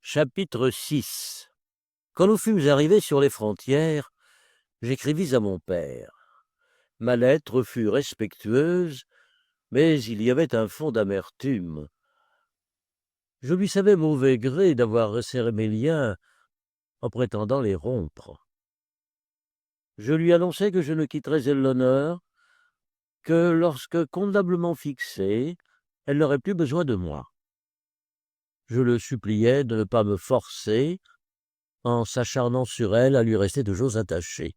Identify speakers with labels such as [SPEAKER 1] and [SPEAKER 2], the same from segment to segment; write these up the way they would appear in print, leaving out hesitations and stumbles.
[SPEAKER 1] Chapitre 6. Quand nous fûmes arrivés sur les frontières, j'écrivis à mon père. Ma lettre fut respectueuse, mais il y avait un fond d'amertume. Je lui savais mauvais gré d'avoir resserré mes liens en prétendant les rompre. Je lui annonçai que je ne quitterais Eleanor que lorsque, convenablement fixée, elle n'aurait plus besoin de moi. Je le suppliai de ne pas me forcer, en s'acharnant sur elle à lui rester toujours attaché.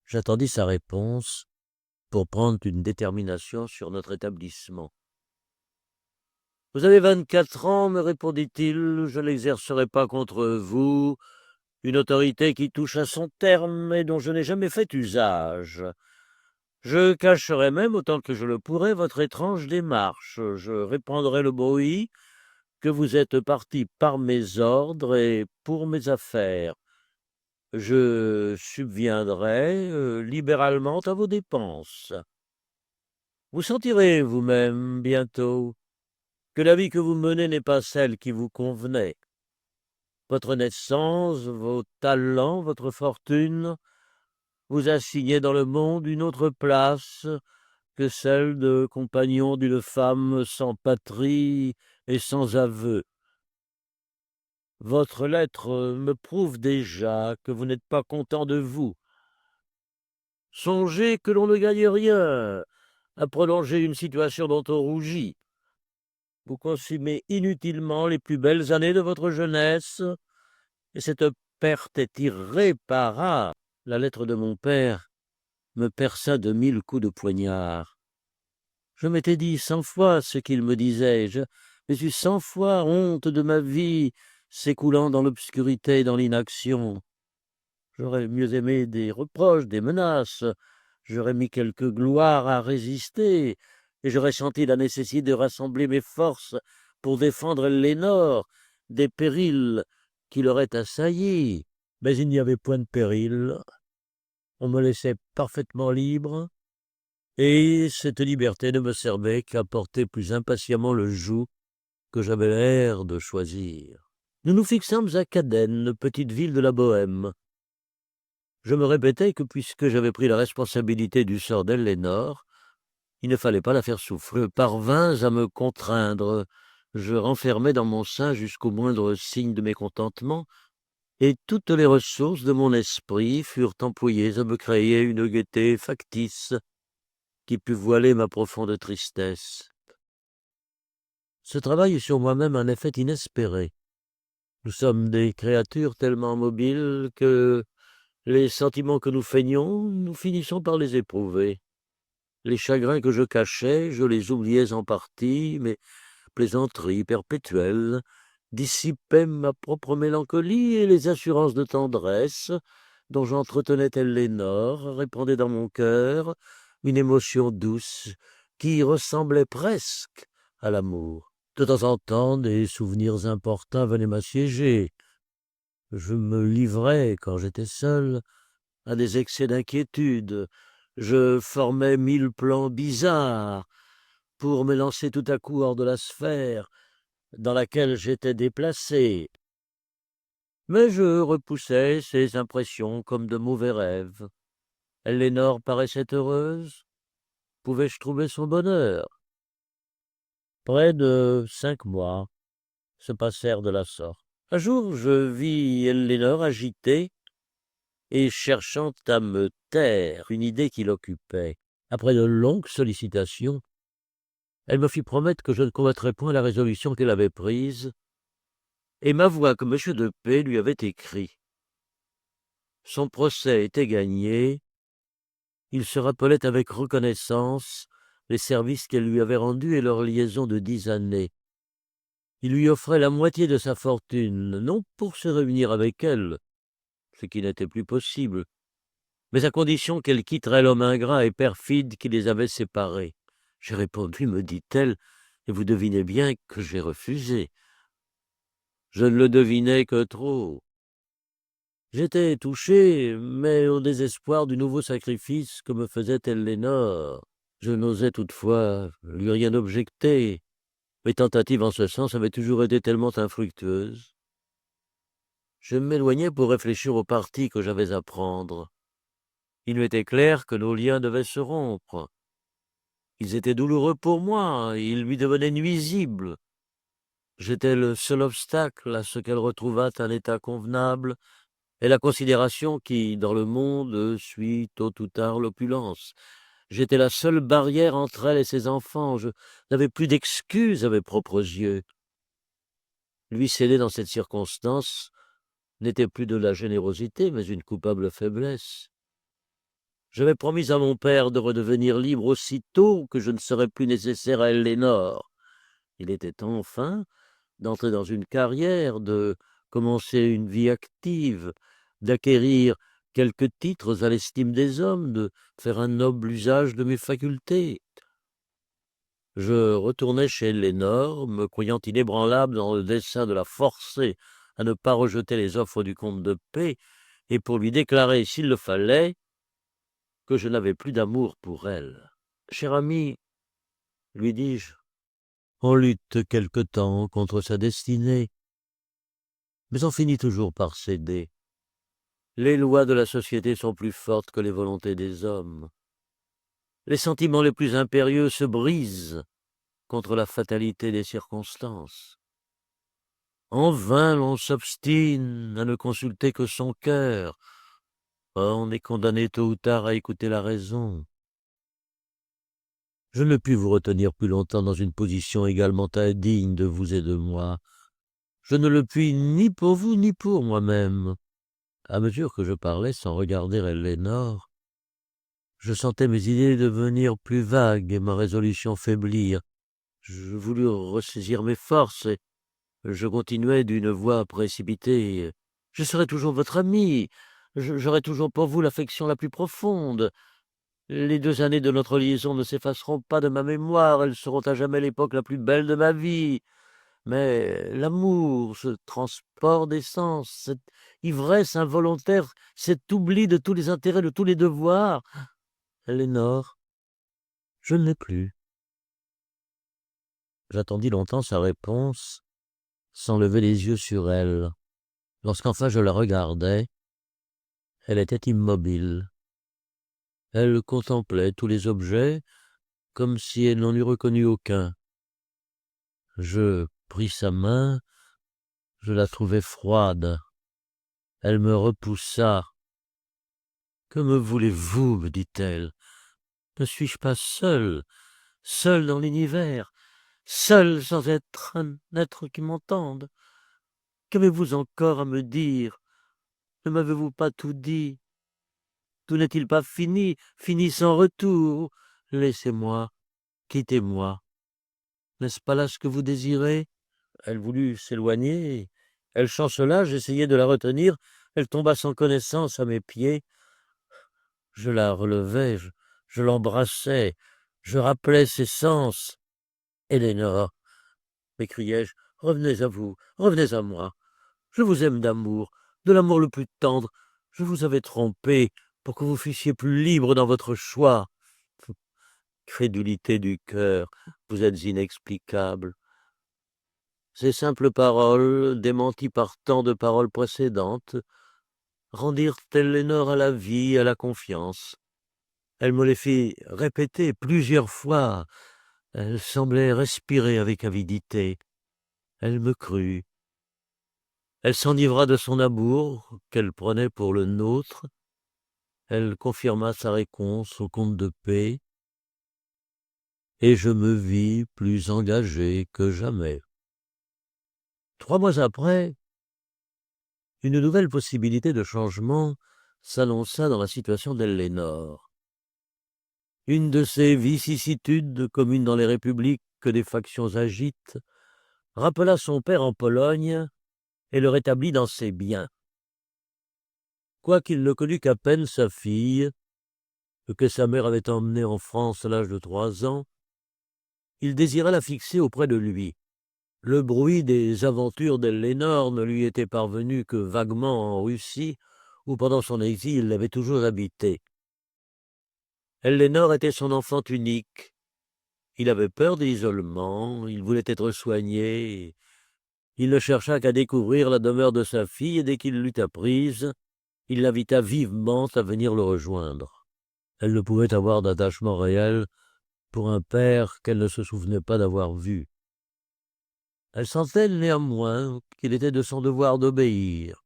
[SPEAKER 1] J'attendis sa réponse pour prendre une détermination sur notre établissement. « Vous avez 24 ans, me répondit-il, je n'exercerai pas contre vous une autorité qui touche à son terme et dont je n'ai jamais fait usage. Je cacherai même, autant que je le pourrai, votre étrange démarche. Je répandrai le bruit que vous êtes parti par mes ordres et pour mes affaires. Je subviendrai libéralement à vos dépenses. Vous sentirez vous-même bientôt que la vie que vous menez n'est pas celle qui vous convenait. Votre naissance, vos talents, votre fortune vous assignaient dans le monde une autre place que celle de compagnon d'une femme sans patrie et sans aveu. Votre lettre me prouve déjà que vous n'êtes pas content de vous. Songez que l'on ne gagne rien à prolonger une situation dont on rougit. Vous consumez inutilement les plus belles années de votre jeunesse, et cette perte est irréparable. La lettre de mon père me perça de 1000 coups de poignard. Je m'étais dit 100 fois ce qu'il me disait, j'ai eu 100 fois honte de ma vie s'écoulant dans l'obscurité et dans l'inaction. J'aurais mieux aimé des reproches, des menaces, j'aurais mis quelque gloire à résister, et j'aurais senti la nécessité de rassembler mes forces pour défendre Lénore des périls qui l'auraient assailli. Mais il n'y avait point de péril. On me laissait parfaitement libre, et cette liberté ne me servait qu'à porter plus impatiemment le joug que j'avais l'air de choisir. Nous nous fixâmes à Cadène, petite ville de la Bohême. Je me répétais que puisque j'avais pris la responsabilité du sort d'Ellénore, il ne fallait pas la faire souffrir. Je parvins à me contraindre. Je renfermai dans mon sein jusqu'au moindre signe de mécontentement, et toutes les ressources de mon esprit furent employées à me créer une gaieté factice qui pût voiler ma profonde tristesse. Ce travail eut sur moi-même un effet inespéré. Nous sommes des créatures tellement mobiles que les sentiments que nous feignons, nous finissons par les éprouver. Les chagrins que je cachais, je les oubliais en partie, mais plaisanteries perpétuelles dissipaient ma propre mélancolie, et les assurances de tendresse dont j'entretenais Ellénore répandaient dans mon cœur une émotion douce qui ressemblait presque à l'amour. De temps en temps, des souvenirs importuns venaient m'assiéger. Je me livrais, quand j'étais seul, à des excès d'inquiétude. Je formais 1000 plans bizarres pour me lancer tout à coup hors de la sphère dans laquelle j'étais déplacé. Mais je repoussais ces impressions comme de mauvais rêves. Ellénore paraissait heureuse. Pouvais-je trouver son bonheur? Près de 5 mois se passèrent de la sorte. Un jour, je vis Ellénore agitée et cherchant à me taire une idée qui l'occupait. Après de longues sollicitations, elle me fit promettre que je ne commettrais point la résolution qu'elle avait prise, et m'avoua que M. de P. lui avait écrit. Son procès était gagné. Il se rappelait avec reconnaissance les services qu'elle lui avait rendus et leur liaison de 10 années. Il lui offrait la moitié de sa fortune, non pour se réunir avec elle, ce qui n'était plus possible, mais à condition qu'elle quitterait l'homme ingrat et perfide qui les avait séparés. J'ai répondu, me dit-elle, et vous devinez bien que j'ai refusé. Je ne le devinais que trop. J'étais touché, mais au désespoir du nouveau sacrifice que me faisait Ellénore. Je n'osais toutefois lui rien objecter. Mes tentatives en ce sens avaient toujours été tellement infructueuses. Je m'éloignais pour réfléchir au parti que j'avais à prendre. Il m'était clair que nos liens devaient se rompre. Ils étaient douloureux pour moi, ils lui devenaient nuisibles. J'étais le seul obstacle à ce qu'elle retrouvât un état convenable et la considération qui, dans le monde, suit tôt ou tard l'opulence. J'étais la seule barrière entre elle et ses enfants. Je n'avais plus d'excuses à mes propres yeux. Lui céder dans cette circonstance n'était plus de la générosité, mais une coupable faiblesse. J'avais promis à mon père de redevenir libre aussitôt que je ne serais plus nécessaire à Ellénore. Il était temps, enfin, d'entrer dans une carrière, de commencer une vie active, d'acquérir quelques titres à l'estime des hommes, de faire un noble usage de mes facultés. Je retournai chez Ellénore, me croyant inébranlable dans le dessein de la forcer à ne pas rejeter les offres du comte de P, et pour lui déclarer, s'il le fallait, que je n'avais plus d'amour pour elle. « Cher ami, lui dis-je, on lutte quelque temps contre sa destinée, mais on finit toujours par céder. Les lois de la société sont plus fortes que les volontés des hommes. Les sentiments les plus impérieux se brisent contre la fatalité des circonstances. En vain l'on s'obstine à ne consulter que son cœur. On est condamné tôt ou tard à écouter la raison. Je ne puis vous retenir plus longtemps dans une position également indigne de vous et de moi. Je ne le puis ni pour vous ni pour moi-même. » À mesure que je parlais sans regarder Ellénore, je sentais mes idées devenir plus vagues et ma résolution faiblir. Je voulus ressaisir mes forces et je continuai d'une voix précipitée. « Je serai toujours votre ami. J'aurai toujours pour vous l'affection la plus profonde. Les 2 années de notre liaison ne s'effaceront pas de ma mémoire. Elles seront à jamais l'époque la plus belle de ma vie. Mais l'amour, ce transport des sens, cette ivresse involontaire, cet oubli de tous les intérêts, de tous les devoirs, Ellénore, je ne l'ai plus. » J'attendis longtemps sa réponse, sans lever les yeux sur elle. Lorsqu'enfin je la regardai, elle était immobile. Elle contemplait tous les objets, comme si elle n'en eût reconnu aucun. Je pris sa main, je la trouvai froide. Elle me repoussa. « Que me voulez-vous » me dit-elle. « Ne suis-je pas seul, seul dans l'univers, seul sans être un être qui m'entende? Qu'avez-vous encore à me dire? Ne m'avez-vous pas tout dit? Tout n'est-il pas fini, fini sans retour? Laissez-moi, quittez-moi. N'est-ce pas là ce que vous désirez ?» Elle voulut s'éloigner. Elle chancela, j'essayai de la retenir. Elle tomba sans connaissance à mes pieds. Je la relevai, je l'embrassai, je rappelai ses sens. « Ellénore » m'écriai-je, « revenez à vous, revenez à moi. Je vous aime d'amour, de l'amour le plus tendre. Je vous avais trompé pour que vous fussiez plus libre dans votre choix. Crédulité du cœur, vous êtes inexplicable. » Ces simples paroles, démenties par tant de paroles précédentes, rendirent Ellénore à la vie, à la confiance. Elle me les fit répéter plusieurs fois. Elle semblait respirer avec avidité. Elle me crut. Elle s'enivra de son amour, qu'elle prenait pour le nôtre. Elle confirma sa réponse au comte de P, et je me vis plus engagé que jamais. 3 mois après, une nouvelle possibilité de changement s'annonça dans la situation d'Ellénore. Une de ces vicissitudes communes dans les républiques que des factions agitent rappela son père en Pologne et le rétablit dans ses biens. Quoiqu'il ne connût qu'à peine sa fille, que sa mère avait emmenée en France à l'âge de 3 ans, il désirait la fixer auprès de lui. Le bruit des aventures d'Ellénore ne lui était parvenu que vaguement en Russie, où pendant son exil il l'avait toujours habité. Ellénore était son enfant unique. Il avait peur de l'isolement, il voulait être soigné. Il ne chercha qu'à découvrir la demeure de sa fille, et dès qu'il l'eut apprise, il l'invita vivement à venir le rejoindre. Elle ne pouvait avoir d'attachement réel pour un père qu'elle ne se souvenait pas d'avoir vu. Elle sentait néanmoins qu'il était de son devoir d'obéir.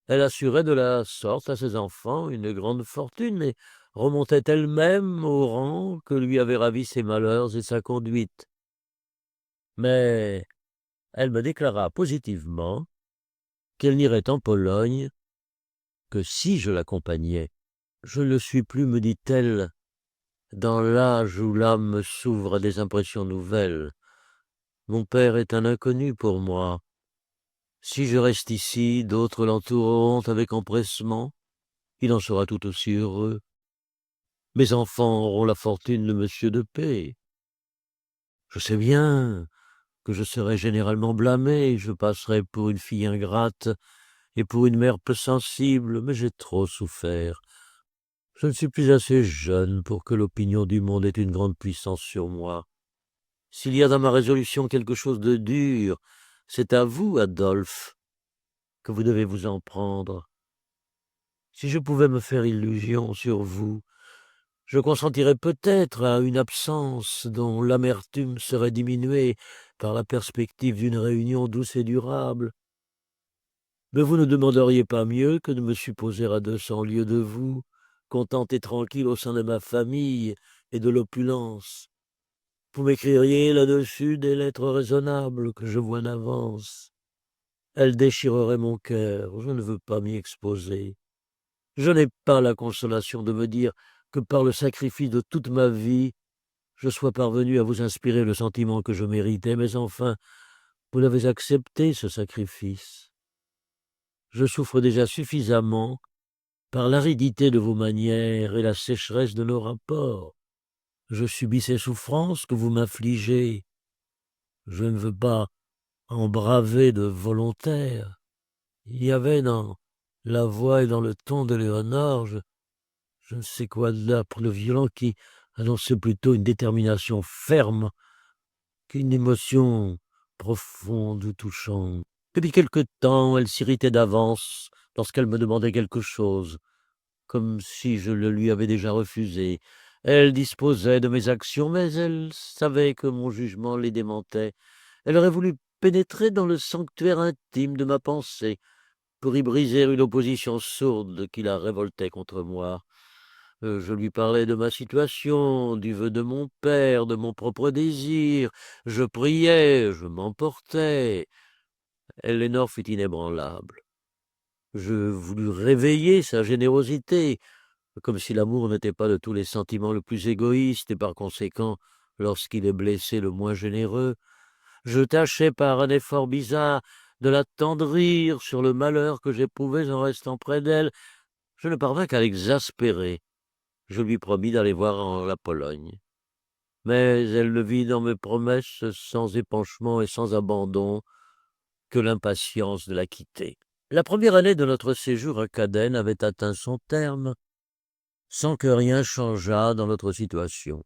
[SPEAKER 1] Elle assurait de la sorte à ses enfants une grande fortune, mais remontait elle-même au rang que lui avaient ravi ses malheurs et sa conduite. Mais elle me déclara positivement qu'elle n'irait en Pologne que si je l'accompagnais. Je ne le suis plus, me dit-elle, dans l'âge où l'âme s'ouvre à des impressions nouvelles. Mon père est un inconnu pour moi. Si je reste ici, d'autres l'entoureront avec empressement. Il en sera tout aussi heureux. Mes enfants auront la fortune de monsieur de P. Je sais bien que je serai généralement blâmé, je passerai pour une fille ingrate et pour une mère peu sensible, mais j'ai trop souffert. Je ne suis plus assez jeune pour que l'opinion du monde ait une grande puissance sur moi. S'il y a dans ma résolution quelque chose de dur, c'est à vous, Adolphe, que vous devez vous en prendre. Si je pouvais me faire illusion sur vous, je consentirais peut-être à une absence dont l'amertume serait diminuée par la perspective d'une réunion douce et durable. Mais vous ne demanderiez pas mieux que de me supposer à 200 lieues de vous, contente et tranquille au sein de ma famille et de l'opulence. Vous m'écririez là-dessus des lettres raisonnables que je vois d'avance. Elles déchireraient mon cœur, je ne veux pas m'y exposer. Je n'ai pas la consolation de me dire que par le sacrifice de toute ma vie, je sois parvenu à vous inspirer le sentiment que je méritais, mais enfin, vous l'avez accepté, ce sacrifice. Je souffre déjà suffisamment par l'aridité de vos manières et la sécheresse de nos rapports. Je subis ces souffrances que vous m'infligez. Je ne veux pas en braver de volontaire. Il y avait dans la voix et dans le ton de Léonore, je ne sais quoi de l'âpre, de violent, qui annonçait plutôt une détermination ferme qu'une émotion profonde ou touchante. Depuis quelque temps, elle s'irritait d'avance lorsqu'elle me demandait quelque chose, comme si je le lui avais déjà refusé. Elle disposait de mes actions, mais elle savait que mon jugement les démentait. Elle aurait voulu pénétrer dans le sanctuaire intime de ma pensée pour y briser une opposition sourde qui la révoltait contre moi. Je lui parlais de ma situation, du vœu de mon père, de mon propre désir. Je priais, je m'emportais. Ellénore fut inébranlable. Je voulus réveiller sa générosité, comme si l'amour n'était pas de tous les sentiments le plus égoïste, et par conséquent, lorsqu'il est blessé, le moins généreux. Je tâchais par un effort bizarre de l'attendrir sur le malheur que j'éprouvais en restant près d'elle. Je ne parvins qu'à l'exaspérer. Je lui promis d'aller voir en la Pologne. Mais elle ne vit dans mes promesses, sans épanchement et sans abandon, que l'impatience de la quitter. La première année de notre séjour à Cadène avait atteint son terme, sans que rien changeât dans notre situation.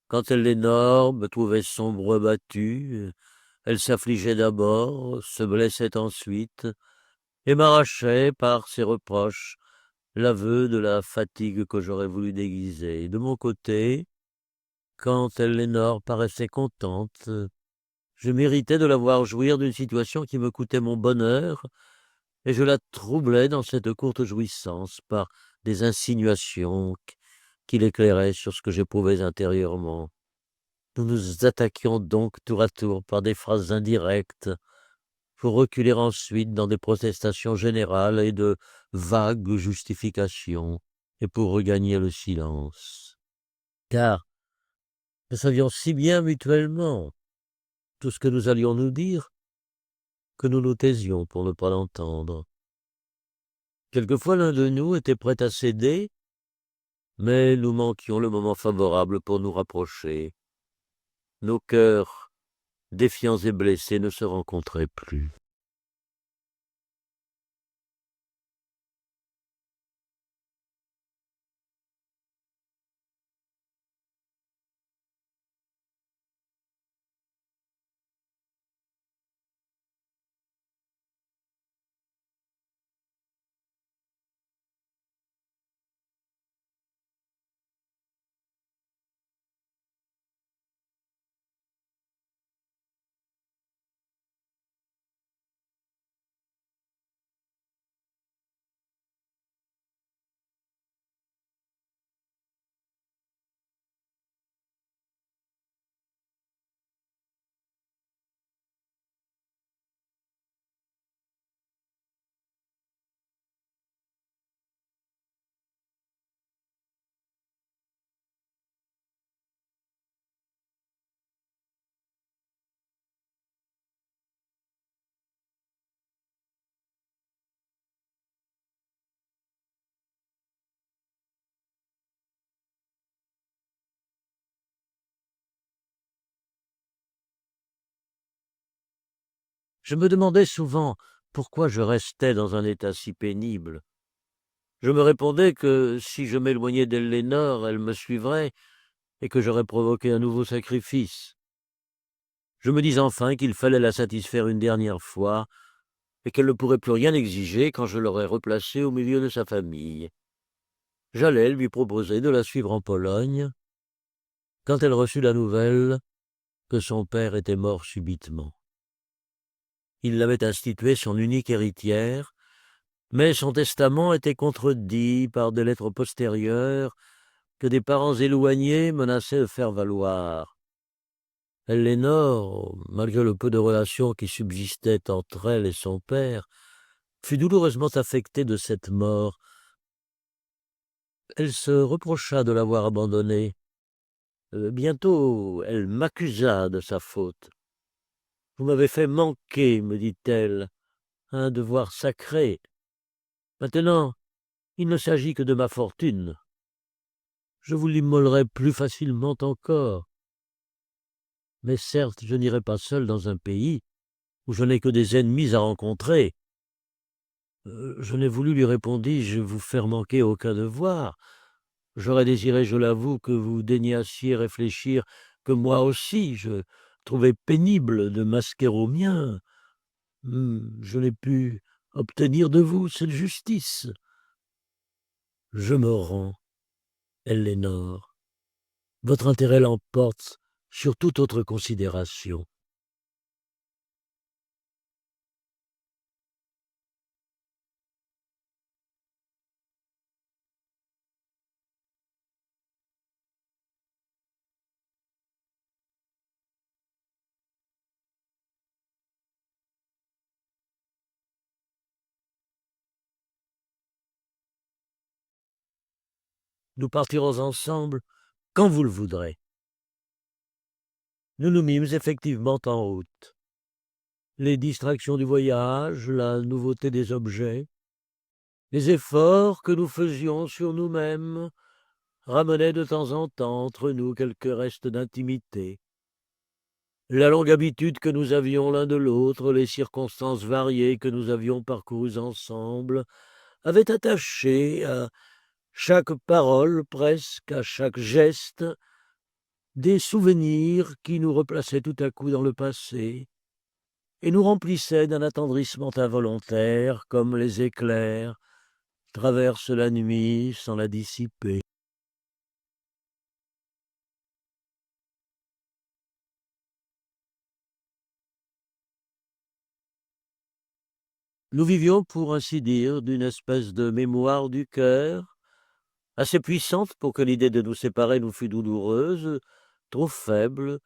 [SPEAKER 1] Quand Ellénore me trouvait sombre battu, elle s'affligeait d'abord, se blessait ensuite, et m'arrachait, par ses reproches, l'aveu de la fatigue que j'aurais voulu déguiser. De mon côté, quand Ellénore paraissait contente, je méritais de la voir jouir d'une situation qui me coûtait mon bonheur, et je la troublais dans cette courte jouissance par des insinuations qui l'éclairaient sur ce que j'éprouvais intérieurement. Nous nous attaquions donc tour à tour par des phrases indirectes, pour reculer ensuite dans des protestations générales et de vagues justifications, et pour regagner le silence. Car nous savions si bien mutuellement tout ce que nous allions nous dire, que nous nous taisions pour ne pas l'entendre. Quelquefois l'un de nous était prêt à céder, mais nous manquions le moment favorable pour nous rapprocher. Nos cœurs, défiants et blessés, ne se rencontraient plus. Je me demandais souvent pourquoi je restais dans un état si pénible. Je me répondais que si je m'éloignais d'Ellénore, elle me suivrait et que j'aurais provoqué un nouveau sacrifice. Je me dis enfin qu'il fallait la satisfaire une dernière fois et qu'elle ne pourrait plus rien exiger quand je l'aurais replacée au milieu de sa famille. J'allais lui proposer de la suivre en Pologne quand elle reçut la nouvelle que son père était mort subitement. Il l'avait instituée son unique héritière, mais son testament était contredit par des lettres postérieures que des parents éloignés menaçaient de faire valoir. Ellénore, malgré le peu de relations qui subsistaient entre elle et son père, fut douloureusement affectée de cette mort. Elle se reprocha de l'avoir abandonnée. Bientôt, elle m'accusa de sa faute. « Vous m'avez fait manquer, me dit-elle, un devoir sacré. Maintenant, il ne s'agit que de ma fortune. Je vous l'immolerai plus facilement encore. Mais certes, je n'irai pas seul dans un pays où je n'ai que des ennemis à rencontrer. Je n'ai voulu, lui répondis-je, vous faire manquer aucun devoir. J'aurais désiré, je l'avoue, que vous daignassiez réfléchir que moi aussi je trouvais pénible de masquer au mien. Je n'ai pu obtenir de vous cette justice. Je me rends, Ellénore. Votre intérêt l'emporte sur toute autre considération. Nous partirons ensemble quand vous le voudrez. Nous nous mîmes effectivement en route. Les distractions du voyage, la nouveauté des objets, les efforts que nous faisions sur nous-mêmes ramenaient de temps en temps entre nous quelques restes d'intimité. La longue habitude que nous avions l'un de l'autre, les circonstances variées que nous avions parcourues ensemble, avaient attaché à chaque parole, presque à chaque geste, des souvenirs qui nous replaçaient tout à coup dans le passé et nous remplissaient d'un attendrissement involontaire, comme les éclairs traversent la nuit sans la dissiper. Nous vivions, pour ainsi dire, d'une espèce de mémoire du cœur, assez puissante pour que l'idée de nous séparer nous fût douloureuse, trop faible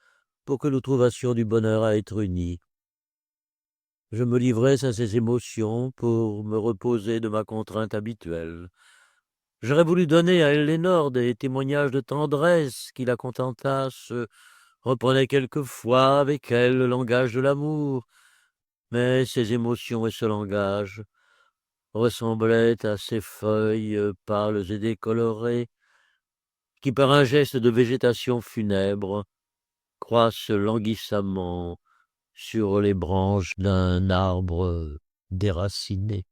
[SPEAKER 1] pour que nous trouvassions du bonheur à être unis. Je me livrais à ces émotions pour me reposer de ma contrainte habituelle. J'aurais voulu donner à Ellénore des témoignages de tendresse qui la contentassent, reprenait quelquefois avec elle le langage de l'amour, mais ces émotions et ce langage ressemblaient à ces feuilles pâles et décolorées qui, par un geste de végétation funèbre, croissent languissamment sur les branches d'un arbre déraciné.